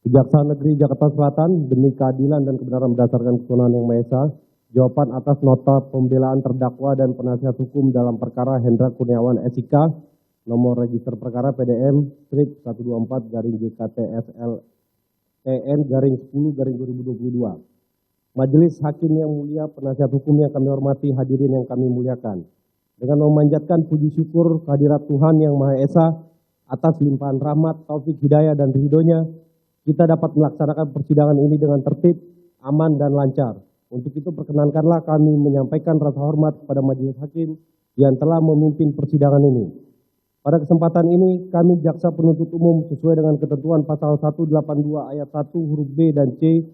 Kejaksaan Negeri Jakarta Selatan demi keadilan dan kebenaran berdasarkan kewenangan Yang Maha Esa, jawaban atas nota pembelaan terdakwa dan penasihat hukum dalam perkara Hendra Kurniawan SIK, nomor register perkara PDM strip 124 garing JKTSL TN garing 10 garing 2022. Majelis Hakim yang mulia, penasihat hukum yang kami hormati, hadirin yang kami muliakan. Dengan memanjatkan puji syukur kehadirat Tuhan Yang Maha Esa atas limpahan rahmat, taufik, hidayah, dan ridhonya, kita dapat melaksanakan persidangan ini dengan tertib, aman, dan lancar. Untuk itu perkenankanlah kami menyampaikan rasa hormat kepada Majelis Hakim yang telah memimpin persidangan ini. Pada kesempatan ini, kami Jaksa Penuntut Umum sesuai dengan ketentuan pasal 182 ayat 1 huruf B dan C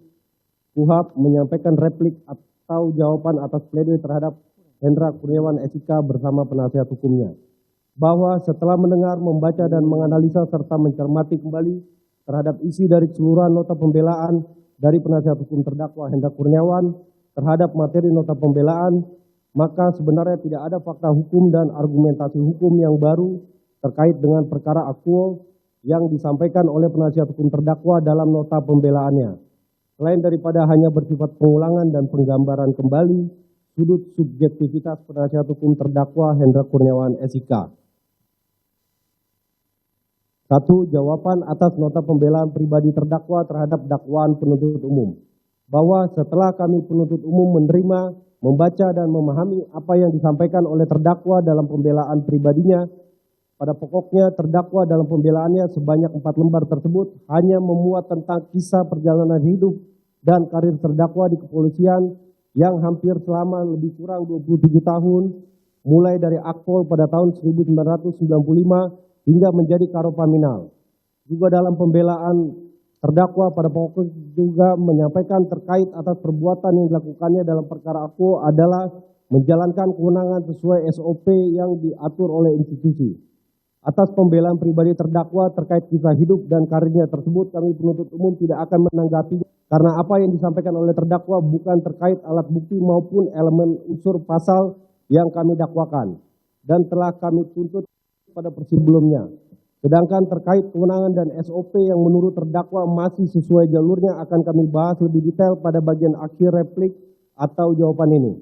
KUHP menyampaikan replik atau jawaban atas pledoi terhadap Hendra Kurniawan SIK bersama penasihat hukumnya. Bahwa setelah mendengar, membaca, dan menganalisa serta mencermati kembali terhadap isi dari keseluruhan nota pembelaan dari penasihat hukum terdakwa Hendra Kurniawan terhadap materi nota pembelaan, maka sebenarnya tidak ada fakta hukum dan argumentasi hukum yang baru terkait dengan perkara akuo yang disampaikan oleh penasihat hukum terdakwa dalam nota pembelaannya. Selain daripada hanya bersifat pengulangan dan penggambaran kembali sudut subjektivitas penasihat hukum terdakwa Hendra Kurniawan SIK. 1. Jawaban atas nota pembelaan pribadi terdakwa terhadap dakwaan penuntut umum. Bahwa setelah kami penuntut umum menerima, membaca, dan memahami apa yang disampaikan oleh terdakwa dalam pembelaan pribadinya, pada pokoknya terdakwa dalam pembelaannya sebanyak 4 lembar tersebut hanya memuat tentang kisah perjalanan hidup dan karir terdakwa di kepolisian yang hampir selama lebih kurang 27 tahun, mulai dari akpol pada tahun 1995 hingga menjadi karopaminal. Juga dalam pembelaan terdakwa pada pokoknya juga menyampaikan terkait atas perbuatan yang dilakukannya dalam perkara akuo adalah menjalankan kewenangan sesuai SOP yang diatur oleh institusi. Atas pembelaan pribadi terdakwa terkait kisah hidup dan karirnya tersebut, kami penuntut umum tidak akan menanggapi karena apa yang disampaikan oleh terdakwa bukan terkait alat bukti maupun elemen unsur pasal yang kami dakwakan dan telah kami tuntut pada sebelumnya. Sedangkan terkait kewenangan dan SOP yang menurut terdakwa masih sesuai jalurnya akan kami bahas lebih detail pada bagian akhir replik atau jawaban ini.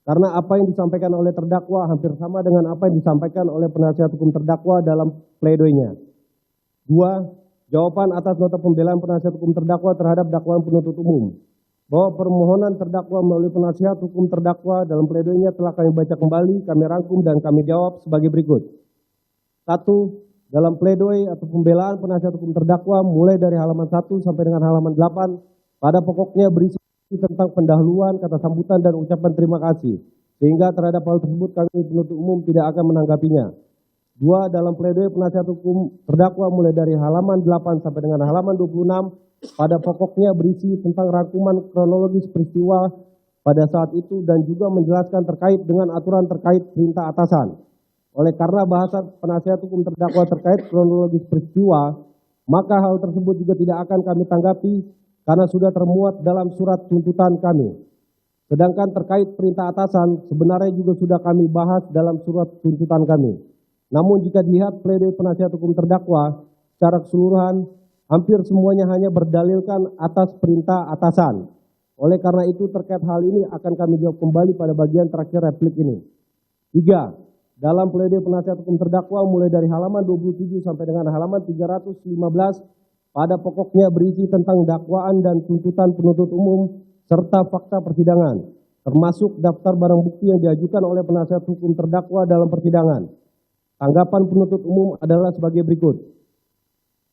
Karena apa yang disampaikan oleh terdakwa hampir sama dengan apa yang disampaikan oleh penasihat hukum terdakwa dalam pledoinya. 2. Jawaban atas nota pembelaan penasihat hukum terdakwa terhadap dakwaan penuntut umum. Bahwa permohonan terdakwa melalui penasihat hukum terdakwa dalam pledoinya telah kami baca kembali, kami rangkum, dan kami jawab sebagai berikut. 1. Dalam pledoi atau pembelaan penasihat hukum terdakwa mulai dari halaman 1 sampai dengan halaman 8 pada pokoknya berisi tentang pendahuluan, kata sambutan, dan ucapan terima kasih. Sehingga terhadap hal tersebut kami penuntut umum tidak akan menanggapinya. 2. Dalam pledoi penasihat hukum terdakwa mulai dari halaman 8 sampai dengan halaman 26 pada pokoknya berisi tentang rangkuman kronologis peristiwa pada saat itu dan juga menjelaskan terkait dengan aturan terkait perintah atasan. Oleh karena bahasa penasihat hukum terdakwa terkait kronologis peristiwa, maka hal tersebut juga tidak akan kami tanggapi karena sudah termuat dalam surat tuntutan kami. Sedangkan terkait perintah atasan sebenarnya juga sudah kami bahas dalam surat tuntutan kami. Namun jika dilihat pledoi penasihat hukum terdakwa secara keseluruhan, hampir semuanya hanya berdalilkan atas perintah atasan. Oleh karena itu terkait hal ini akan kami jawab kembali pada bagian terakhir replik ini. 3. Dalam pledoi penasihat hukum terdakwa mulai dari halaman 27 sampai dengan halaman 315 pada pokoknya berisi tentang dakwaan dan tuntutan penuntut umum serta fakta persidangan, termasuk daftar barang bukti yang diajukan oleh penasihat hukum terdakwa dalam persidangan. Tanggapan penuntut umum adalah sebagai berikut.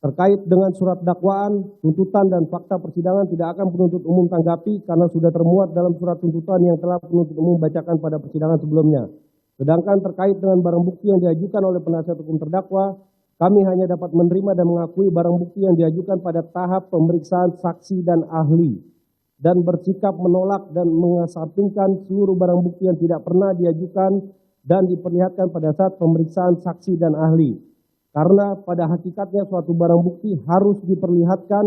Terkait dengan surat dakwaan, tuntutan, dan fakta persidangan tidak akan penuntut umum tanggapi karena sudah termuat dalam surat tuntutan yang telah penuntut umum bacakan pada persidangan sebelumnya. Sedangkan terkait dengan barang bukti yang diajukan oleh penasihat hukum terdakwa, kami hanya dapat menerima dan mengakui barang bukti yang diajukan pada tahap pemeriksaan saksi dan ahli, dan bersikap menolak dan mengesampingkan seluruh barang bukti yang tidak pernah diajukan dan diperlihatkan pada saat pemeriksaan saksi dan ahli. Karena pada hakikatnya suatu barang bukti harus diperlihatkan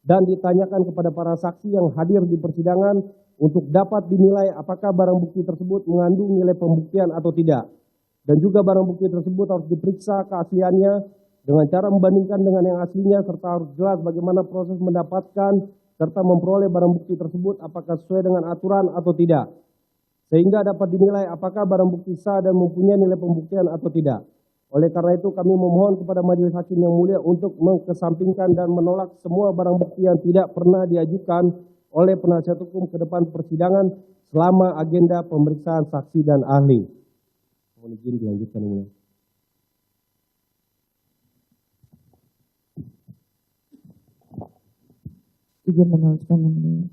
dan ditanyakan kepada para saksi yang hadir di persidangan untuk dapat dinilai apakah barang bukti tersebut mengandung nilai pembuktian atau tidak. Dan juga barang bukti tersebut harus diperiksa keasliannya dengan cara membandingkan dengan yang aslinya serta harus jelas bagaimana proses mendapatkan serta memperoleh barang bukti tersebut apakah sesuai dengan aturan atau tidak, sehingga dapat dinilai apakah barang bukti sah dan mempunyai nilai pembuktian atau tidak. Oleh karena itu kami memohon kepada Majelis Hakim yang mulia untuk mengesampingkan dan menolak semua barang bukti yang tidak pernah diajukan oleh penasihat hukum ke depan persidangan selama agenda pemeriksaan saksi dan ahli. Mohon izin dilanjutkan yang mulia. Izin meneruskan yang mulia.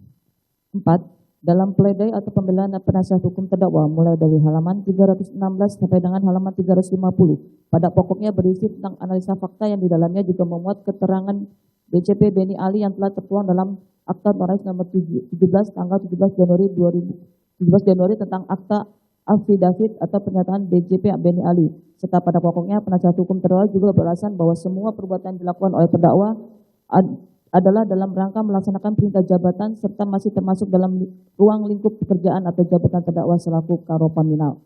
4. Dalam pledoi atau pembelaan penasihat hukum terdakwa mulai dari halaman 316 sampai dengan halaman 350 pada pokoknya berisi tentang analisa fakta yang di dalamnya juga memuat keterangan BCP Beni Ali yang telah tertuang dalam Akta Notaris nomor 17 tanggal 17 Januari tentang akta affidavit atau pernyataan BCP Beni Ali, serta pada pokoknya penasihat hukum terdakwa juga beralasan bahwa semua perbuatan yang dilakukan oleh terdakwa adalah dalam rangka melaksanakan perintah jabatan serta masih termasuk dalam ruang lingkup pekerjaan atau jabatan terdakwa selaku Karopaminal.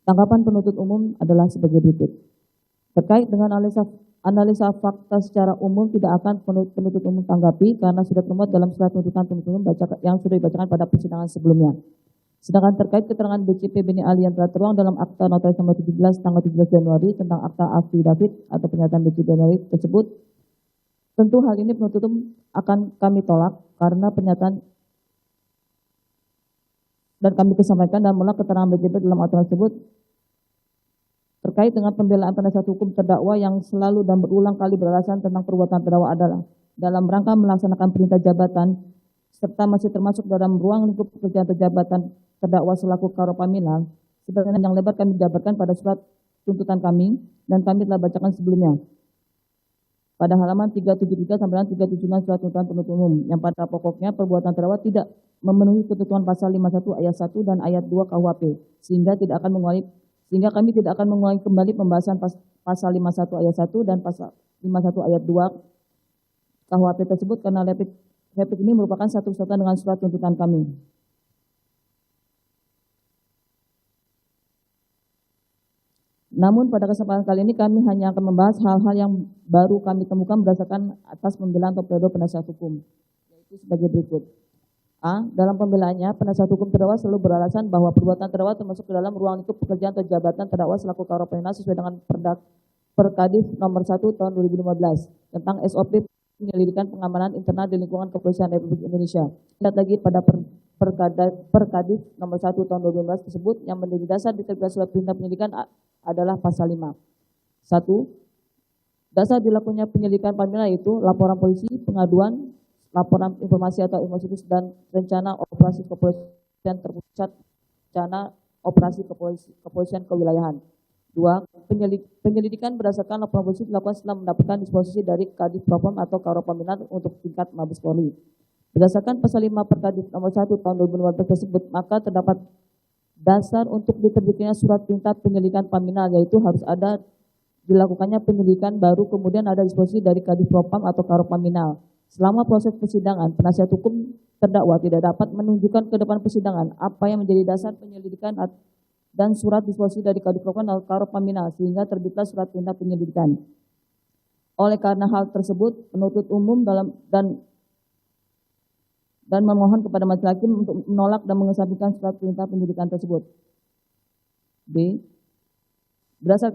Tanggapan penuntut umum adalah sebagai berikut. Terkait dengan analisa fakta secara umum tidak akan penuntut umum tanggapi karena sudah termuat dalam surat tuntutan penuntut umum yang sudah dibacakan pada persidangan sebelumnya. Sedangkan terkait keterangan BCP Beni Ali yang telah tertuang dalam Akta Notaris nomor 17 tanggal 17 Januari tentang akta affidavit atau pernyataan BCP Beni Ali tersebut, tentu hal ini penuntut umum akan kami tolak karena pernyataan dan kami kesampaikan dan menolak keterangan BCP dalam aturan tersebut terkait dengan pembelaan penasihat hukum terdakwa yang selalu dan berulang kali beralasan tentang perbuatan terdakwa adalah dalam rangka melaksanakan perintah jabatan serta masih termasuk dalam ruang lingkup pekerjaan atau jabatan terdakwa selaku Karopaminal, sebagaimana yang lebar kami jabarkan pada surat tuntutan kami dan kami telah bacakan sebelumnya pada halaman 373 sampai 379 surat tuntutan penuntut umum yang pada pokoknya perbuatan terdakwa tidak memenuhi ketentuan pasal 51 ayat 1 dan ayat 2 KUHP sehingga kami tidak akan mengulangi kembali pembahasan pasal 51 ayat 1 dan pasal 51 ayat 2 KUHP tersebut karena replik ini merupakan satu kesatuan dengan surat tuntutan kami. Namun pada kesempatan kali ini kami hanya akan membahas hal-hal yang baru kami temukan berdasarkan atas pembelaan atau pledoi penasihat hukum, yaitu sebagai berikut. A. Dalam pembelaannya, penasihat hukum terdakwa selalu beralasan bahwa perbuatan terdakwa termasuk ke dalam ruang lingkup pekerjaan atau jabatan terdakwa selaku Karopaminal sesuai dengan Perkadif nomor 1 tahun 2015 tentang SOP penyelidikan pengamanan internal di lingkungan Kepolisian Republik Indonesia. Lihat lagi pada Perkadif nomor 1 tahun 2015 tersebut yang menjadi dasar diterbitkan surat perintah penyelidikan adalah pasal 5. 1. Dasar dilakukannya penyelidikan paminal yaitu laporan polisi, pengaduan, laporan informasi atau informasi dan rencana operasi kepolisian terpusat, rencana operasi kepolisian kewilayahan. 2. Penyelidikan berdasarkan laporan polisi dilakukan setelah mendapatkan disposisi dari Kadif Propam atau Karopaminal untuk tingkat Mabes Polri. Berdasarkan pasal 5 Perkadif nomor 1 tahun 2015 tersebut, maka terdapat dasar untuk diterbitkannya surat perintah penyelidikan paminal, yaitu harus ada dilakukannya penyelidikan baru kemudian ada disposisi dari Kadif Propam atau Karopaminal. Selama proses persidangan, penasihat hukum terdakwa tidak dapat menunjukkan ke depan persidangan apa yang menjadi dasar penyelidikan dan surat disposisi dari Kadif Propam atau Karopaminal sehingga terbitlah surat perintah penyelidikan. Oleh karena hal tersebut, penuntut umum dan memohon kepada majelis hakim untuk menolak dan mengesampingkan surat perintah penyelidikan tersebut. B.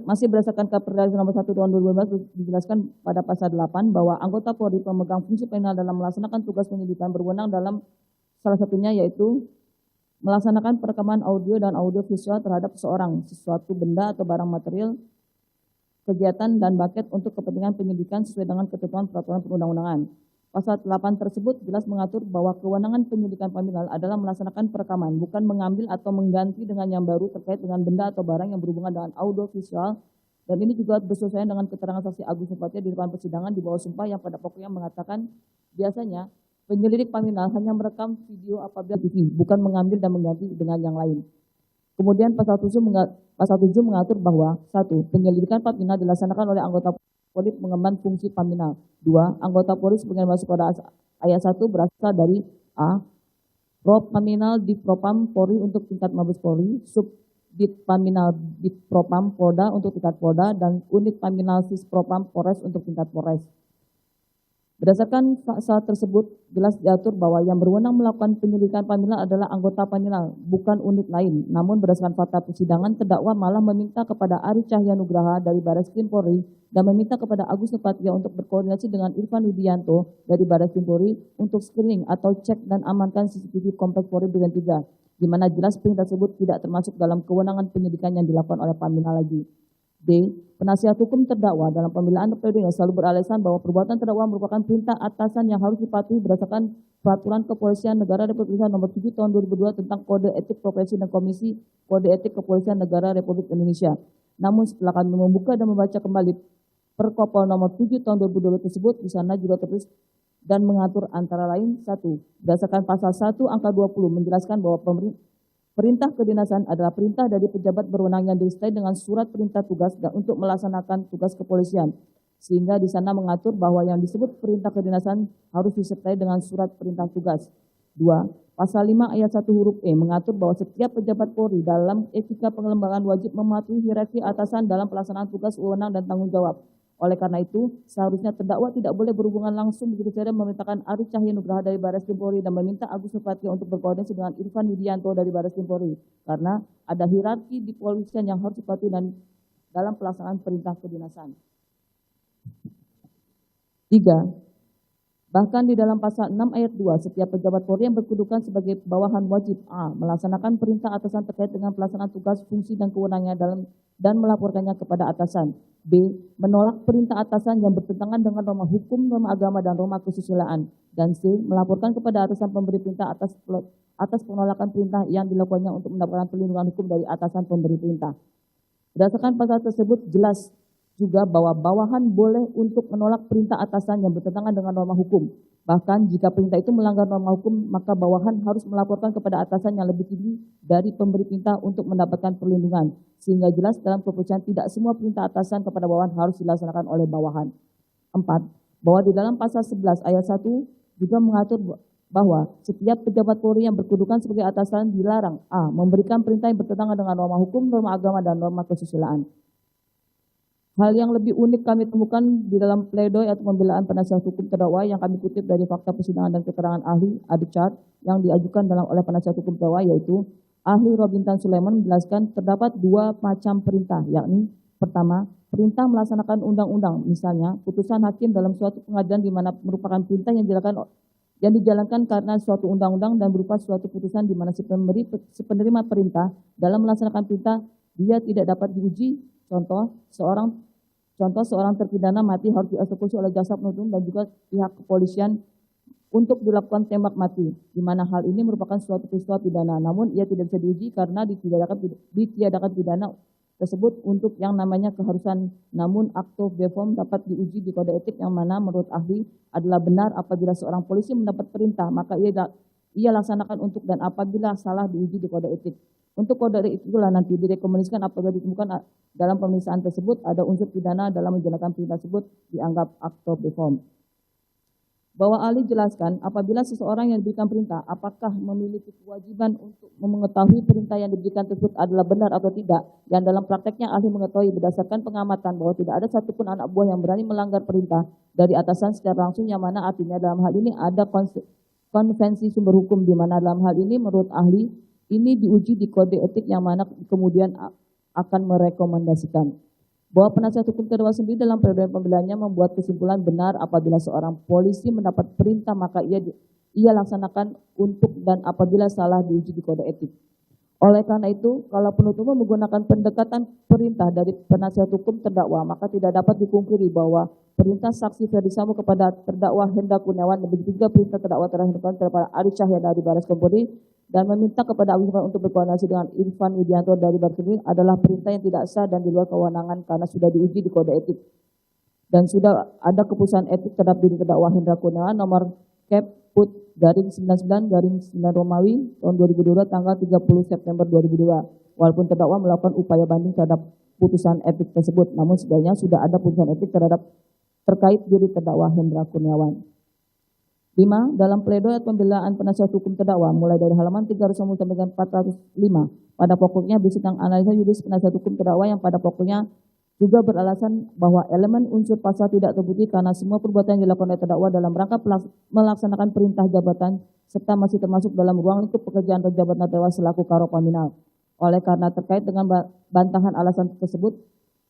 Masih berdasarkan Perda nomor 1 tahun 2015 dijelaskan pada pasal 8 bahwa anggota Polri pemegang fungsi penal dalam melaksanakan tugas penyelidikan berwenang dalam salah satunya yaitu melaksanakan perekaman audio dan audio visual terhadap seseorang, sesuatu benda atau barang material, kegiatan dan paket untuk kepentingan penyelidikan sesuai dengan ketentuan peraturan perundang-undangan. Pasal 8 tersebut jelas mengatur bahwa kewenangan penyelidikan paminal adalah melaksanakan perekaman, bukan mengambil atau mengganti dengan yang baru terkait dengan benda atau barang yang berhubungan dengan audio visual. Dan ini juga bersesuaian dengan keterangan saksi Agus Nurpatria di depan persidangan di bawah sumpah yang pada pokoknya mengatakan biasanya penyelidik paminal hanya merekam video apabila TV, bukan mengambil dan mengganti dengan yang lain. Kemudian pasal 7 mengatur bahwa 1. Penyelidikan paminal dilaksanakan oleh anggota Polri mengemban fungsi paminal. 2. Anggota Polri sebagaimana masuk pada ayat 1 berasal dari A. Prop Paminal di Propam Polri untuk tingkat Mabes Polri, sub Dit Paminal Bid Propam Polda untuk tingkat Polda dan Unit Paminal Sis Propam Polres untuk tingkat Polres. Berdasarkan pasal tersebut, jelas diatur bahwa yang berwenang melakukan penyelidikan Paminal adalah anggota Paminal, bukan unit lain. Namun berdasarkan fakta persidangan, terdakwa malah meminta kepada Ari Cahyanugraha dari Barreskrim Polri dan meminta kepada Agus Nurpatria untuk berkoordinasi dengan Irfan Widianto dari Barreskrim Polri untuk screening atau cek dan amankan CCTV Kompleks Polri Duren 3, di mana jelas perintah tersebut tidak termasuk dalam kewenangan penyidikan yang dilakukan oleh Paminal lagi. D. Penasihat hukum terdakwa dalam pembelaan pledoi selalu beralasan bahwa perbuatan terdakwa merupakan perintah atasan yang harus dipatuhi berdasarkan Peraturan Kepolisian Negara Republik Indonesia Nomor 7 Tahun 2002 tentang Kode Etik Profesi dan Komisi Kode Etik Kepolisian Negara Republik Indonesia. Namun setelah kami membuka dan membaca kembali Perkopol Nomor 7 Tahun 2002 tersebut, di sana juga tertulis dan mengatur antara lain 1. Berdasarkan pasal 1 angka 20 menjelaskan bahwa perintah kedinasan adalah perintah dari pejabat berwenang yang disertai dengan surat perintah tugas dan untuk melaksanakan tugas kepolisian. Sehingga di sana mengatur bahwa yang disebut perintah kedinasan harus disertai dengan surat perintah tugas. 2. Pasal 5 ayat 1 huruf E mengatur bahwa setiap pejabat Polri dalam etika pengelembagaan wajib mematuhi hierarki atasan dalam pelaksanaan tugas, wewenang, dan tanggung jawab. Oleh karena itu, seharusnya terdakwa tidak boleh berhubungan langsung begitu saja memerintahkan Ari Cahyanugraha dari Barreskrim Polri dan meminta Agus Nurpatria untuk berkoordinasi dengan Irfan Widianto dari Barreskrim Polri, karena ada hierarki di kepolisian yang harus dipatuhi dan dalam pelaksanaan perintah kedinasan. 3. Bahkan di dalam pasal 6 ayat 2, setiap pejabat Polri yang berkedudukan sebagai bawahan wajib A. Melaksanakan perintah atasan terkait dengan pelaksanaan tugas, fungsi, dan kewenangannya dan melaporkannya kepada atasan. B. Menolak perintah atasan yang bertentangan dengan norma hukum, norma agama, dan norma kesusilaan. Dan C. Melaporkan kepada atasan pemberi perintah atas penolakan perintah yang dilakukannya untuk mendapatkan perlindungan hukum dari atasan pemberi perintah. Berdasarkan pasal tersebut, jelas juga bahwa bawahan boleh untuk menolak perintah atasan yang bertentangan dengan norma hukum. Bahkan jika perintah itu melanggar norma hukum, maka bawahan harus melaporkan kepada atasan yang lebih tinggi dari pemberi perintah untuk mendapatkan perlindungan. Sehingga jelas dalam kepolisian tidak semua perintah atasan kepada bawahan harus dilaksanakan oleh bawahan. 4. Bahwa di dalam pasal 11 ayat 1 juga mengatur bahwa setiap pejabat Polri yang berkedudukan sebagai atasan dilarang A. Memberikan perintah yang bertentangan dengan norma hukum, norma agama, dan norma kesusilaan. Hal yang lebih unik kami temukan di dalam pledoi atau pembelaan penasihat hukum terdakwa yang kami kutip dari fakta persidangan dan keterangan ahli Adichart yang diajukan oleh penasihat hukum terdakwa, yaitu ahli Robintan Sulaiman menjelaskan terdapat 2 macam perintah, yakni pertama, perintah melaksanakan undang-undang, misalnya putusan hakim dalam suatu pengadilan di mana merupakan perintah yang dijalankan karena suatu undang-undang dan berupa suatu putusan di mana si penerima perintah dalam melaksanakan perintah dia tidak dapat diuji. Contoh seorang terpidana mati harus dieksekusi oleh jaksa penuntut dan juga pihak kepolisian untuk dilakukan tembak mati, di mana hal ini merupakan suatu peristiwa pidana, namun ia tidak bisa diuji karena ditiadakan pidana tersebut untuk yang namanya keharusan. Namun acto deform dapat diuji di kode etik yang mana menurut ahli adalah benar apabila seorang polisi mendapat perintah, maka ia laksanakan untuk, dan apabila salah diuji di kode etik. Untuk kode etik itulah nanti direkomendasikan apabila ditemukan dalam pemeriksaan tersebut ada unsur pidana dalam menjalankan perintah tersebut dianggap acto deform. Bahwa ahli jelaskan apabila seseorang yang diberikan perintah apakah memiliki kewajiban untuk mengetahui perintah yang diberikan tersebut adalah benar atau tidak, yang dalam prakteknya ahli mengetahui berdasarkan pengamatan bahwa tidak ada satupun anak buah yang berani melanggar perintah dari atasan secara langsung, yang mana artinya dalam hal ini ada konvensi sumber hukum, di mana dalam hal ini menurut ahli ini diuji di kode etik yang mana kemudian akan merekomendasikan bahwa penasihat hukum terdakwa sendiri dalam pledoi pembelaannya membuat kesimpulan benar apabila seorang polisi mendapat perintah maka ia laksanakan untuk, dan apabila salah diuji di kode etik. Oleh karena itu, kalau penuntut umum menggunakan pendekatan perintah dari penasihat hukum terdakwa, maka tidak dapat dipungkiri bahwa perintah saksi Ferdy Sambo kepada terdakwa Hendra Kurniawan dan begitu juga perintah terdakwa terhadap Ari Cahyana dari Barreskrim Polri dan meminta kepada Agus Nurpatria untuk berkoordinasi dengan Irfan Widianto dari Barreskrim Polri adalah perintah yang tidak sah dan di luar kewenangan karena sudah diuji di kode etik. Dan sudah ada keputusan etik terhadap diri terdakwa Hendra Kurniawan nomor Kep/99/9 Romawi tahun 2022 tanggal 30 September 2022. Walaupun terdakwa melakukan upaya banding terhadap putusan etik tersebut, namun sebenarnya sudah ada putusan etik terkait diri terdakwa Hendra Kurniawan. 5. Dalam pledoi pembelaan penasihat hukum terdakwa mulai dari halaman 300 sampai dengan 405, pada pokoknya berisi tentang analisa yuridis penasihat hukum terdakwa yang pada pokoknya juga beralasan bahwa elemen unsur pasal tidak terbukti karena semua perbuatan yang dilakukan oleh terdakwa dalam rangka melaksanakan perintah jabatan serta masih termasuk dalam ruang lingkup pekerjaan atau jabatan terdakwa selaku karo paminal. Oleh karena terkait dengan bantahan alasan tersebut,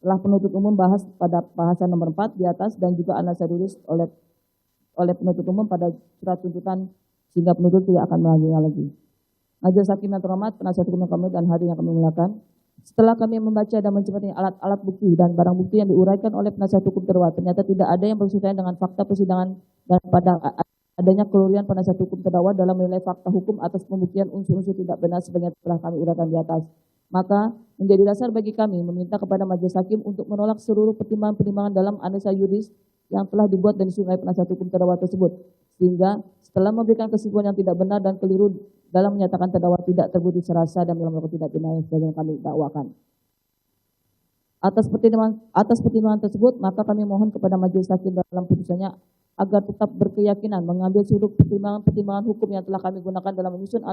telah penuntut umum bahas pada bahasan nomor 4 di atas dan juga analisa yuridis oleh penuntut umum pada surat tuntutan, sehingga penuntut tidak akan melanjutnya lagi. Majelis Hakim yang terhormat, penasihat hukum yang kami dan hadirin yang kami muliakan, setelah kami membaca dan mencermati alat-alat bukti dan barang bukti yang diuraikan oleh penasihat hukum terdakwa, ternyata tidak ada yang bersesuaian dengan fakta persidangan dan pada adanya kelurian penasihat hukum terdakwa dalam menilai fakta hukum atas pembuktian unsur-unsur tidak benar sebagaimana telah kami uraikan di atas. Maka menjadi dasar bagi kami meminta kepada Majelis Hakim untuk menolak seluruh pertimbangan-pertimbangan dalam analisa yuridis yang telah dibuat dan disusun oleh penasihat hukum terdakwa tersebut, sehingga setelah memberikan kesimpulan yang tidak benar dan keliru dalam menyatakan terdakwa tidak terbukti secara sah dan dalam melakukan tindak pidana yang sebagaimana kami dakwakan. Atas pertimbangan tersebut, maka kami mohon kepada Majelis Hakim dalam putusannya agar tetap berkeyakinan mengambil seluruh pertimbangan hukum yang telah kami gunakan dalam menyusun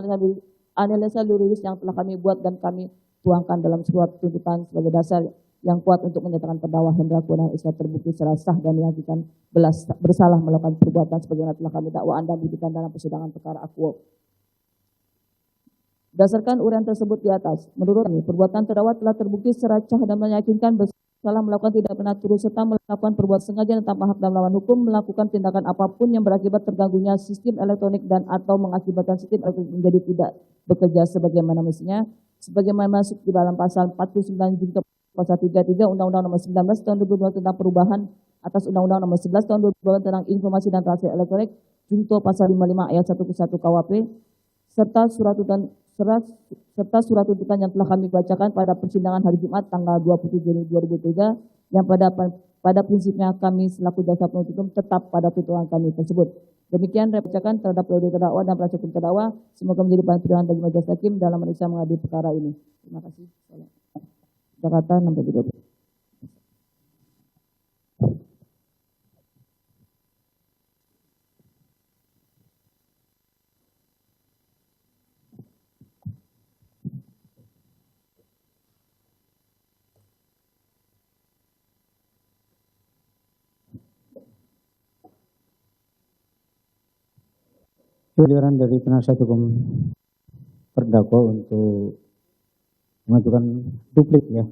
analisa yuridis yang telah kami buat dan kami tuangkan dalam surat tuntutan sebagai dasar yang kuat untuk menyatakan terdakwa Hendra Kurniawan S.K. terbukti secara sah dan dinyatakan bersalah melakukan perbuatan sebagaimana telah kami dakwaan dan buktikan dalam persidangan perkara akuo. Berdasarkan uraian tersebut di atas, menurut kami perbuatan terdakwa telah terbukti secara sah dan meyakinkan bersalah melakukan tidak pernah turut serta melakukan perbuatan sengaja dan tanpa hak dalam melawan hukum, melakukan tindakan apapun yang berakibat terganggunya sistem elektronik dan atau mengakibatkan sistem elektronik menjadi tidak bekerja sebagaimana mestinya, sebagaimana masuk di dalam pasal 49 junto pasal 33 Undang-Undang Nomor 19 Tahun 2022 tentang perubahan atas Undang-Undang Nomor 11 Tahun 2022 tentang informasi dan transaksi elektronik junto pasal 55 ayat 1 ke 1 KUHP serta surat tuntutan yang telah kami bacakan pada persidangan hari Jumat tanggal 27 Juni 2023 yang pada prinsipnya kami selaku jaksa penuntut umum tetap pada tuntutan kami tersebut. Demikian rebacakan terhadap pledoi terdakwa dan penasihat hukum terdakwa, semoga menjadi bahan pertimbangan bagi Majelis Hakim dalam memeriksa mengadili perkara ini. Terima kasih. Jakarta 6-3. Giliran dari penasihat hukum terdakwa untuk mengajukan duplik ya